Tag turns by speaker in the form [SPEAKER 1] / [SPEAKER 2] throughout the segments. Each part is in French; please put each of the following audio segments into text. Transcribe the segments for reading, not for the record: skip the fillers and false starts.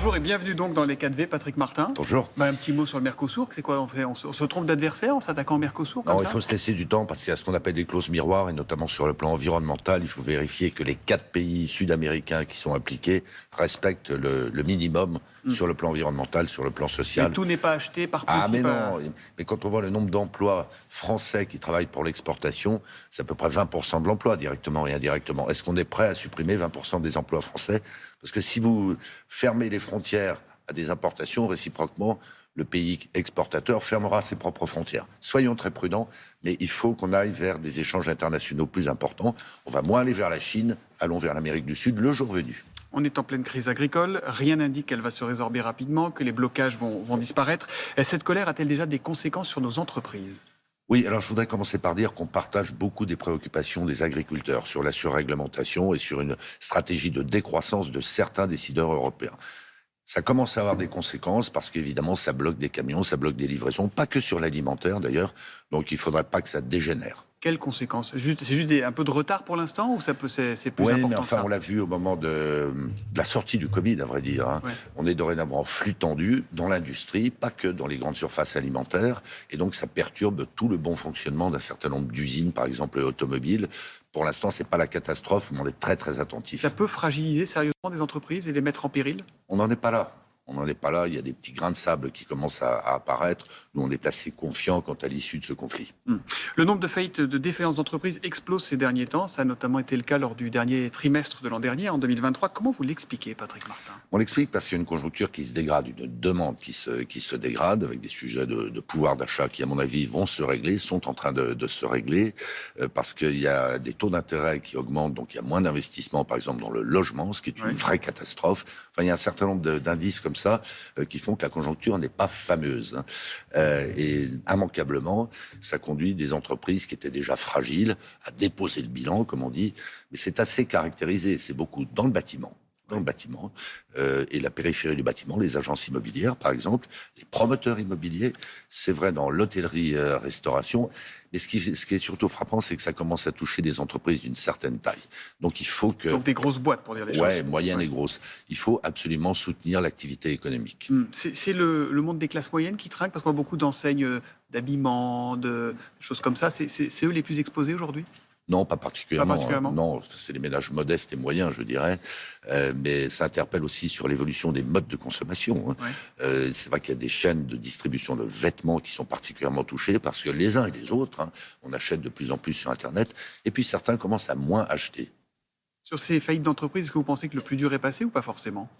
[SPEAKER 1] Bonjour et bienvenue donc dans les 4V, Patrick Martin.
[SPEAKER 2] Bonjour.
[SPEAKER 1] Un petit mot sur le Mercosur, c'est quoi on se trompe d'adversaire en s'attaquant au Mercosur comme
[SPEAKER 2] Non,
[SPEAKER 1] ça
[SPEAKER 2] il faut se laisser du temps parce qu'il y a ce qu'on appelle des clauses miroirs et notamment sur le plan environnemental, il faut vérifier que les 4 pays sud-américains qui sont impliqués respectent le minimum sur le plan environnemental, sur le plan social.
[SPEAKER 1] Mais tout n'est pas acheté par principe.
[SPEAKER 2] Mais non, mais quand on voit le nombre d'emplois français qui travaillent pour l'exportation, c'est à peu près 20% de l'emploi, directement et indirectement. Est-ce qu'on est prêt à supprimer 20% des emplois français ? Parce que si vous fermez les frontières à des importations, réciproquement, le pays exportateur fermera ses propres frontières. Soyons très prudents, mais il faut qu'on aille vers des échanges internationaux plus importants. On va moins aller vers la Chine, allons vers l'Amérique du Sud le jour venu.
[SPEAKER 1] On est en pleine crise agricole, rien n'indique qu'elle va se résorber rapidement, que les blocages vont disparaître. Et cette colère a-t-elle déjà des conséquences sur nos entreprises ?
[SPEAKER 2] Oui, alors je voudrais commencer par dire qu'on partage beaucoup des préoccupations des agriculteurs sur la surréglementation et sur une stratégie de décroissance de certains décideurs européens. Ça commence à avoir des conséquences parce qu'évidemment, ça bloque des camions, ça bloque des livraisons, pas que sur l'alimentaire d'ailleurs, donc il ne faudrait pas que ça dégénère.
[SPEAKER 1] Quelles conséquences ? C'est juste un peu de retard pour l'instant ou c'est plus
[SPEAKER 2] Oui,
[SPEAKER 1] important
[SPEAKER 2] mais enfin,
[SPEAKER 1] que ça ?
[SPEAKER 2] on l'a vu au moment de la sortie du Covid, à vrai dire. Hein.
[SPEAKER 1] Ouais.
[SPEAKER 2] On est dorénavant en flux tendu dans l'industrie, pas que dans les grandes surfaces alimentaires. Et donc, ça perturbe tout le bon fonctionnement d'un certain nombre d'usines, par exemple automobiles. Pour l'instant, c'est pas la catastrophe, mais on est très, très attentif.
[SPEAKER 1] Ça peut fragiliser sérieusement des entreprises et les mettre en péril ?
[SPEAKER 2] On n'en est pas là. On n'en est pas là. Il y a des petits grains de sable qui commencent à apparaître. Nous, on est assez confiants quant à l'issue de ce conflit.
[SPEAKER 1] Le nombre de faillites, de défaillances d'entreprises explose ces derniers temps. Ça a notamment été le cas lors du dernier trimestre de l'an dernier, en 2023. Comment vous l'expliquez, Patrick Martin ?
[SPEAKER 2] On l'explique parce qu'il y a une conjoncture qui se dégrade, une demande qui se dégrade, avec des sujets de pouvoir d'achat qui, à mon avis, vont se régler, sont en train de se régler, parce qu'il y a des taux d'intérêt qui augmentent, donc il y a moins d'investissement, par exemple, dans le logement, ce qui est une vraie catastrophe. Enfin, il y a un certain nombre d'indices comme ça qui font que la conjoncture n'est pas fameuse. Et immanquablement, ça conduit des entreprises qui étaient déjà fragiles à déposer le bilan, comme on dit. Mais c'est assez caractérisé, c'est beaucoup dans le bâtiment. Et la périphérie du bâtiment, les agences immobilières, par exemple, les promoteurs immobiliers, c'est vrai dans l'hôtellerie-restauration. Mais ce qui est surtout frappant, c'est que ça commence à toucher des entreprises d'une certaine taille. Donc il faut que...
[SPEAKER 1] Donc des grosses boîtes, pour dire les choses.
[SPEAKER 2] Ouais, moyennes et grosses. Il faut absolument soutenir l'activité économique.
[SPEAKER 1] C'est le monde des classes moyennes qui trinque, parce qu'on a beaucoup d'enseignes d'habillement, de choses comme ça. C'est eux les plus exposés aujourd'hui ?
[SPEAKER 2] Non, pas particulièrement.
[SPEAKER 1] Pas particulièrement.
[SPEAKER 2] Non, c'est les ménages modestes et moyens, je dirais. Mais ça interpelle aussi sur l'évolution des modes de consommation.
[SPEAKER 1] Ouais.
[SPEAKER 2] C'est vrai qu'il y a des chaînes de distribution de vêtements qui sont particulièrement touchées parce que les uns et les autres, on achète de plus en plus sur Internet. Et puis certains commencent à moins acheter.
[SPEAKER 1] Sur ces faillites d'entreprises, est-ce que vous pensez que le plus dur est passé ou pas forcément ?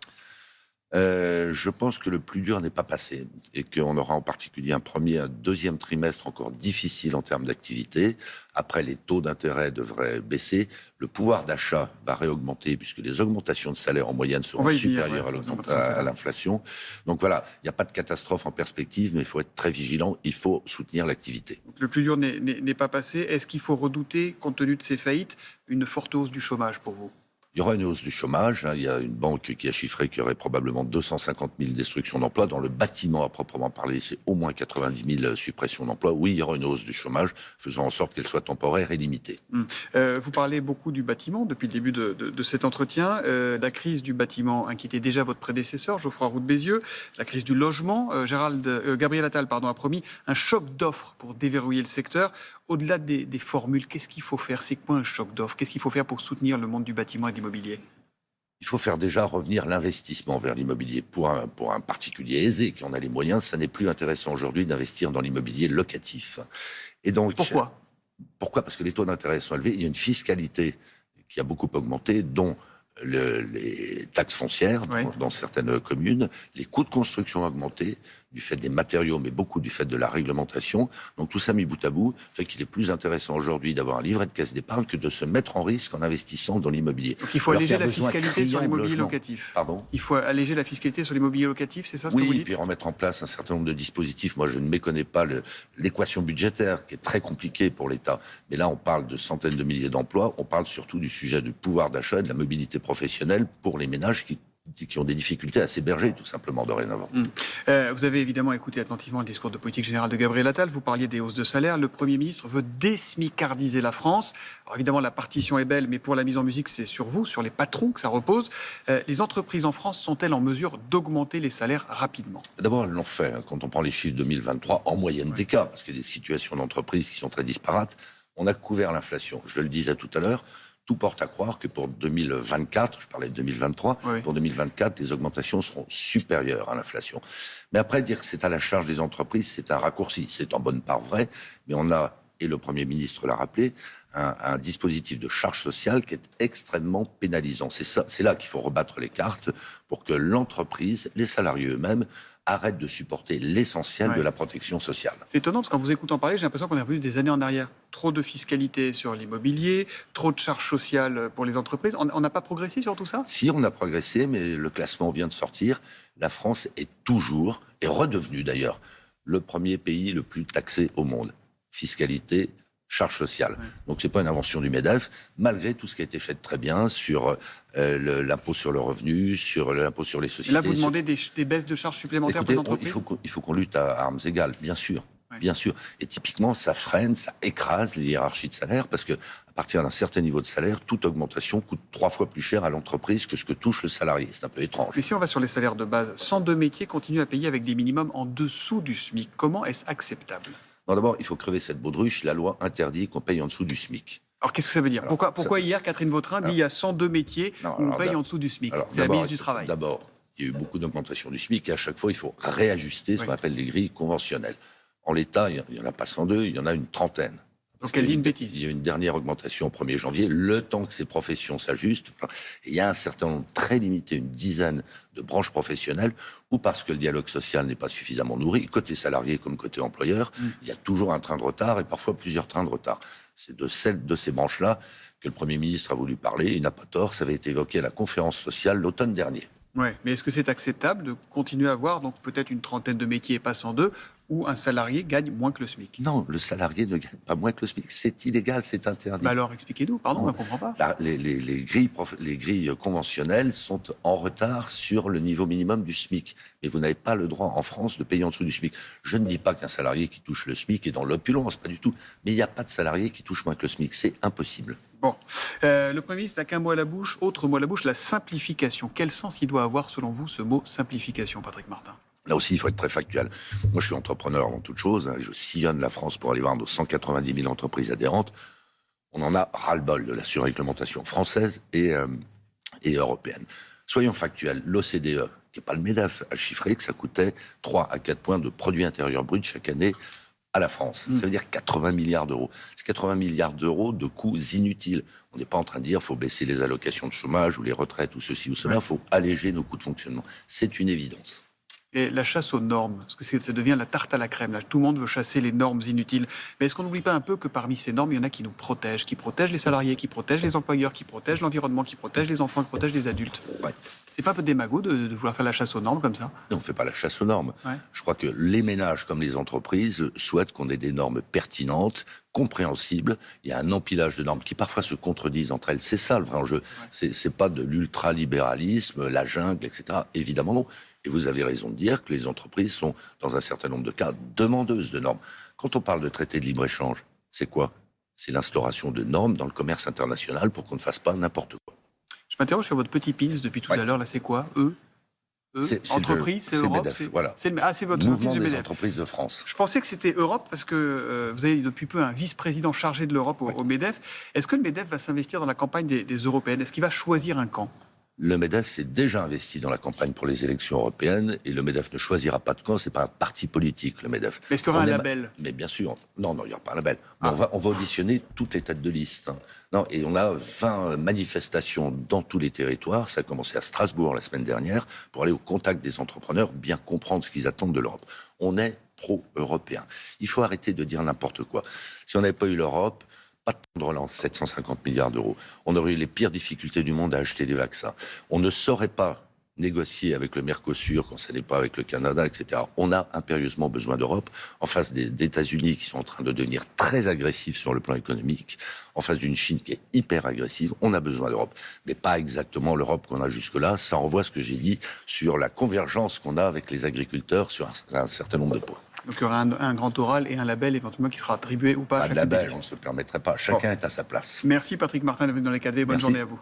[SPEAKER 2] Je pense que le plus dur n'est pas passé et qu'on aura en particulier un deuxième trimestre encore difficile en termes d'activité. Après, les taux d'intérêt devraient baisser. Le pouvoir d'achat va réaugmenter puisque les augmentations de salaire en moyenne seront supérieures à l'inflation. Donc voilà, il n'y a pas de catastrophe en perspective, mais il faut être très vigilant. Il faut soutenir l'activité.
[SPEAKER 1] Donc le plus dur n'est pas passé. Est-ce qu'il faut redouter, compte tenu de ces faillites, une forte hausse du chômage pour vous ?
[SPEAKER 2] Il y aura une hausse du chômage. Il y a une banque qui a chiffré qu'il y aurait probablement 250 000 destructions d'emplois. Dans le bâtiment, à proprement parler, c'est au moins 90 000 suppressions d'emplois. Oui, il y aura une hausse du chômage, faisant en sorte qu'elle soit temporaire et limitée.
[SPEAKER 1] Vous parlez beaucoup du bâtiment depuis le début de cet entretien. La crise du bâtiment inquiétait déjà votre prédécesseur, Geoffroy Roux de Bézieux. La crise du logement, Gabriel Attal a promis un choc d'offres pour déverrouiller le secteur. Au-delà des formules, qu'est-ce qu'il faut faire ? C'est quoi un choc d'offres ? Qu'est-ce qu'il faut faire pour soutenir le monde du bâtiment et de l'immobilier ?
[SPEAKER 2] Il faut faire déjà revenir l'investissement vers l'immobilier. Pour un particulier aisé qui en a les moyens, ça n'est plus intéressant aujourd'hui d'investir dans l'immobilier locatif. Et donc,
[SPEAKER 1] pourquoi ?
[SPEAKER 2] Parce que les taux d'intérêt sont élevés. Il y a une fiscalité qui a beaucoup augmenté, dont les taxes foncières dans certaines communes. Les coûts de construction ont augmenté du fait des matériaux, mais beaucoup du fait de la réglementation. Donc tout ça mis bout à bout fait qu'il est plus intéressant aujourd'hui d'avoir un livret de caisse d'épargne que de se mettre en risque en investissant dans l'immobilier.
[SPEAKER 1] Donc il faut alléger la fiscalité sur l'immobilier locatif.
[SPEAKER 2] Pardon ?
[SPEAKER 1] Il faut alléger la fiscalité sur l'immobilier locatif, c'est ça ce que vous dites ?
[SPEAKER 2] Oui, puis remettre en place un certain nombre de dispositifs. Moi, je ne méconnais pas l'équation budgétaire, qui est très compliquée pour l'État. Mais là, on parle de centaines de milliers d'emplois. On parle surtout du sujet du pouvoir d'achat et de la mobilité professionnelle pour les ménages qui qui ont des difficultés à s'héberger, tout simplement, dorénavant.
[SPEAKER 1] Vous avez évidemment écouté attentivement le discours de politique générale de Gabriel Attal. Vous parliez des hausses de salaire. Le Premier ministre veut désmicardiser la France. Alors évidemment, la partition est belle, mais pour la mise en musique, c'est sur vous, sur les patrons que ça repose. Les entreprises en France sont-elles en mesure d'augmenter les salaires rapidement?
[SPEAKER 2] D'abord, elles l'ont fait. Quand on prend les chiffres 2023, en moyenne des cas, parce qu'il y a des situations d'entreprises qui sont très disparates, on a couvert l'inflation. Je le disais tout à l'heure, tout porte à croire que pour 2024, je parlais de 2023,
[SPEAKER 1] Oui.
[SPEAKER 2] pour 2024, les augmentations seront supérieures à l'inflation. Mais après, dire que c'est à la charge des entreprises, c'est un raccourci. C'est en bonne part vrai, mais on a, et le Premier ministre l'a rappelé, un dispositif de charge sociale qui est extrêmement pénalisant. C'est là qu'il faut rebattre les cartes pour que l'entreprise, les salariés eux-mêmes, arrêtent de supporter l'essentiel de la protection sociale.
[SPEAKER 1] C'est étonnant parce qu'en vous écoutant parler, j'ai l'impression qu'on est revenu des années en arrière. Trop de fiscalité sur l'immobilier, trop de charges sociales pour les entreprises. On n'a pas progressé sur tout ça?
[SPEAKER 2] Si, on a progressé, mais le classement vient de sortir. La France est toujours, est redevenue d'ailleurs, le premier pays le plus taxé au monde. Fiscalité, charge sociale. Donc c'est pas une invention du MEDEF, malgré tout ce qui a été fait de très bien sur l'impôt sur le revenu, sur l'impôt sur les sociétés.
[SPEAKER 1] Et là, vous demandez des baisses de charges supplémentaires
[SPEAKER 2] Écoutez,
[SPEAKER 1] pour les entreprises?
[SPEAKER 2] il faut qu'on lutte à armes égales, bien sûr. Bien sûr. Et typiquement, ça freine, ça écrase les hiérarchies de salaire, parce que à partir d'un certain niveau de salaire, toute augmentation coûte 3 fois plus cher à l'entreprise que ce que touche le salarié. C'est un peu étrange.
[SPEAKER 1] Mais si on va sur les salaires de base, 102 métiers continuent à payer avec des minimums en dessous du SMIC. Comment est-ce acceptable?
[SPEAKER 2] Non, d'abord, il faut crever cette baudruche. La loi interdit qu'on paye en dessous du SMIC.
[SPEAKER 1] Alors qu'est-ce que ça veut dire? Pourquoi hier, Catherine Vautrin dit il y a 102 métiers où on paye en dessous du SMIC? C'est la ministre du Travail.
[SPEAKER 2] D'abord, il y a eu beaucoup d'augmentation du SMIC et à chaque fois, il faut réajuster ce qu'on appelle les grilles conventionnelles. En l'état, il n'y en a pas 102, il y en a une trentaine.
[SPEAKER 1] Donc elle dit une bêtise.
[SPEAKER 2] Il y a une dernière augmentation au 1er janvier, le temps que ces professions s'ajustent. Et il y a un certain nombre très limité, une dizaine de branches professionnelles où, parce que le dialogue social n'est pas suffisamment nourri, côté salarié comme côté employeur, il y a toujours un train de retard et parfois plusieurs trains de retard. C'est de ces branches-là que le Premier ministre a voulu parler. Il n'a pas tort, ça avait été évoqué à la conférence sociale l'automne dernier.
[SPEAKER 1] Ouais, mais est-ce que c'est acceptable de continuer à avoir donc peut-être une trentaine de métiers et pas 102 où un salarié gagne moins que le SMIC?
[SPEAKER 2] Non, le salarié ne gagne pas moins que le SMIC. C'est illégal, c'est interdit.
[SPEAKER 1] Bah alors expliquez-nous, pardon, on ne comprend pas.
[SPEAKER 2] Là, les grilles conventionnelles sont en retard sur le niveau minimum du SMIC. Mais vous n'avez pas le droit en France de payer en dessous du SMIC. Je ne dis pas qu'un salarié qui touche le SMIC est dans l'opulence, pas du tout. Mais il n'y a pas de salarié qui touche moins que le SMIC. C'est impossible.
[SPEAKER 1] Bon, le Premier ministre n'a qu'un mot à la bouche, autre mot à la bouche, la simplification. Quel sens il doit avoir, selon vous, ce mot simplification, Patrick Martin?
[SPEAKER 2] Là aussi, il faut être très factuel. Moi, je suis entrepreneur avant toute chose. Je sillonne la France pour aller voir nos 190 000 entreprises adhérentes. On en a ras-le-bol de la surréglementation française et européenne. Soyons factuels. L'OCDE, qui n'est pas le MEDEF, a chiffré que ça coûtait 3 à 4 points de produit intérieur brut chaque année à la France. Ça veut dire 80 milliards d'euros. C'est 80 milliards d'euros de coûts inutiles. On n'est pas en train de dire qu'il faut baisser les allocations de chômage ou les retraites ou ceci ou cela. Il faut alléger nos coûts de fonctionnement. C'est une évidence.
[SPEAKER 1] Et la chasse aux normes, parce que ça devient la tarte à la crème. Là, tout le monde veut chasser les normes inutiles. Mais est-ce qu'on n'oublie pas un peu que parmi ces normes, il y en a qui nous protègent, qui protègent les salariés, qui protègent les employeurs, qui protègent l'environnement, qui protègent les enfants, qui protègent les adultes?
[SPEAKER 2] Ouais.
[SPEAKER 1] C'est pas un peu démago de vouloir faire la chasse aux normes comme ça?
[SPEAKER 2] On ne fait pas la chasse aux normes.
[SPEAKER 1] Ouais.
[SPEAKER 2] Je crois que les ménages comme les entreprises souhaitent qu'on ait des normes pertinentes, compréhensibles. Il y a un empilage de normes qui parfois se contredisent entre elles. C'est ça le vrai enjeu. Ouais. C'est pas de l'ultralibéralisme, la jungle, etc. Évidemment non. Et vous avez raison de dire que les entreprises sont, dans un certain nombre de cas, demandeuses de normes. Quand on parle de traité de libre-échange, c'est quoi? C'est l'instauration de normes dans le commerce international pour qu'on ne fasse pas n'importe quoi.
[SPEAKER 1] Je m'interroge sur votre petit pins depuis tout à l'heure. Là, c'est quoi? Entreprise, c'est Europe,
[SPEAKER 2] MEDEF, voilà.
[SPEAKER 1] C'est votre
[SPEAKER 2] Mouvement
[SPEAKER 1] du
[SPEAKER 2] des
[SPEAKER 1] MEDEF.
[SPEAKER 2] entreprises de France.
[SPEAKER 1] Je pensais que c'était Europe parce que vous avez depuis peu un vice-président chargé de l'Europe au MEDEF. Est-ce que le MEDEF va s'investir dans la campagne des européennes? Est-ce qu'il va choisir un camp?
[SPEAKER 2] Le MEDEF s'est déjà investi dans la campagne pour les élections européennes et le MEDEF ne choisira pas de camp, c'est pas un parti politique, le MEDEF.
[SPEAKER 1] Mais est-ce qu'il y aura un label?
[SPEAKER 2] Mais bien sûr. Non, il n'y aura pas un label. On va auditionner toutes les têtes de liste. Non, et on a 20 manifestations dans tous les territoires. Ça a commencé à Strasbourg la semaine dernière pour aller au contact des entrepreneurs, bien comprendre ce qu'ils attendent de l'Europe. On est pro-européen. Il faut arrêter de dire n'importe quoi. Si on n'avait pas eu l'Europe, pas de plan de relance, 750 milliards d'euros. On aurait eu les pires difficultés du monde à acheter des vaccins. On ne saurait pas négocier avec le Mercosur quand ce n'est pas avec le Canada, etc. On a impérieusement besoin d'Europe en face des États-Unis qui sont en train de devenir très agressifs sur le plan économique, en face d'une Chine qui est hyper agressive. On a besoin d'Europe, mais pas exactement l'Europe qu'on a jusque-là. Ça renvoie à ce que j'ai dit sur la convergence qu'on a avec les agriculteurs sur un certain nombre de points.
[SPEAKER 1] Donc il y aura un grand oral et un label éventuellement qui sera attribué ou pas à
[SPEAKER 2] Pas de
[SPEAKER 1] chacune des
[SPEAKER 2] label,
[SPEAKER 1] listes.
[SPEAKER 2] on ne se permettrait pas. Chacun est à sa place.
[SPEAKER 1] Merci Patrick Martin d'être venu dans les 4V. Bonne
[SPEAKER 2] Merci.
[SPEAKER 1] journée à vous.